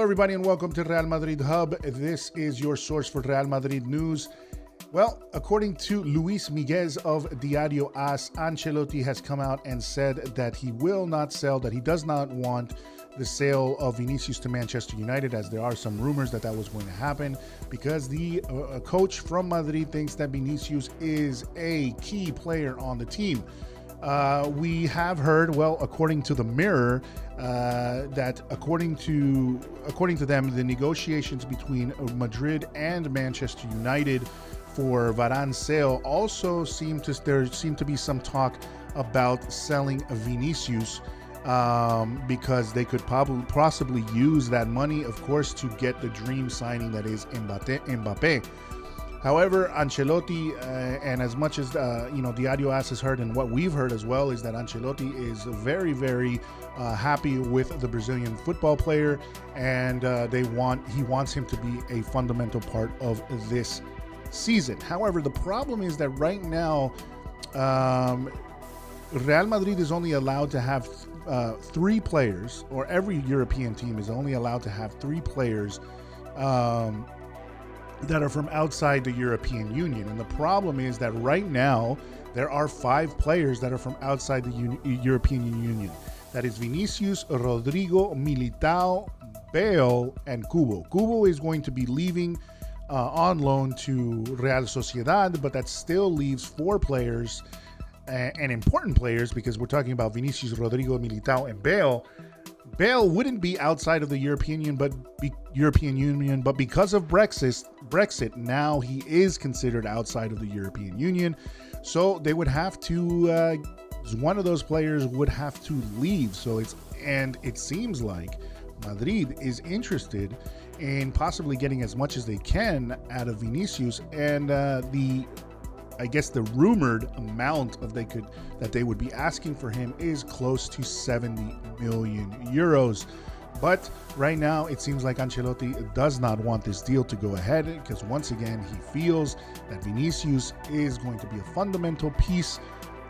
everybody, and welcome to Real Madrid Hub. This is your source for Real Madrid news. Well, according to Luis Miguez of Diario AS, Ancelotti has come out and said that he will not sell, that he does not want the sale of Vinicius to Manchester United, as there are some rumors that that was going to happen, because the coach from Madrid thinks that Vinicius is a key player on the team. We have heard, well, according to the Mirror, that according to them, the negotiations between Madrid and Manchester United for Varane's sale also there seemed to be some talk about selling Vinicius, because they could possibly use that money, of course, to get the dream signing that is Mbappe. However, Ancelotti, and as much as Diario AS has heard, and what we've heard as well, is that Ancelotti is very, very happy with the Brazilian football player, and he wants him to be a fundamental part of this season. However, the problem is that right now, Real Madrid is only allowed to have 3 players, or every European team is only allowed to have 3 players that are from outside the European Union. And the problem is that right now there are 5 players that are from outside the European Union. That is Vinicius, Rodrigo, Militao, Bale, and Kubo. Kubo is going to be leaving on loan to Real Sociedad, but that still leaves 4 players, and important players, because we're talking about Vinicius, Rodrigo, Militao, and Bale. Bale wouldn't be outside of the European Union, but because of Brexit, now he is considered outside of the European Union. So they would have to, one of those players would have to leave. It seems like Madrid is interested in possibly getting as much as they can out of Vinicius, and the rumored amount that they would be asking for him is close to 70 million euros. But right now, it seems like Ancelotti does not want this deal to go ahead, because once again, he feels that Vinicius is going to be a fundamental piece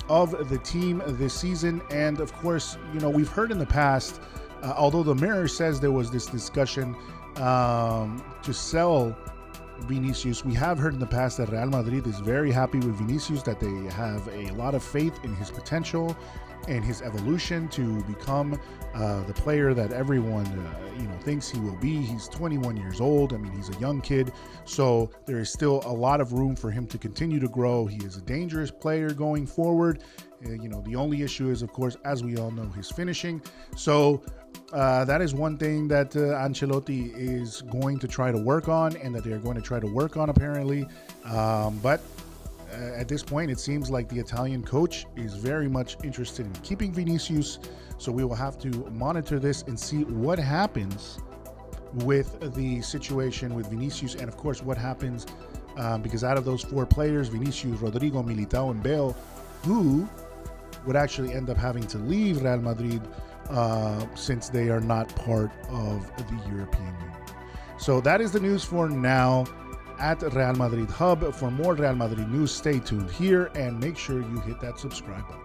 of the team this season. And of course, we've heard in the past, although the Mirror says there was this discussion to sell Vinicius, we have heard in the past that Real Madrid is very happy with Vinicius, that they have a lot of faith in his potential and his evolution to become the player that everyone thinks he will be. He's 21 years old. I mean, he's a young kid, so there is still a lot of room for him to continue to grow. He is a dangerous player going forward. The only issue is, of course, as we all know, his finishing. So that is one thing that Ancelotti is going to try to work on, and that they're going to try to work on, apparently. But at this point, it seems like the Italian coach is very much interested in keeping Vinicius. So we will have to monitor this and see what happens with the situation with Vinicius, and of course what happens because out of those 4 players, Vinicius, Rodrigo, Militao, and Bale, who would actually end up having to leave Real Madrid since they are not part of the European Union. So that is the news for now at Real Madrid Hub. For more Real Madrid news, stay tuned here and make sure you hit that subscribe button.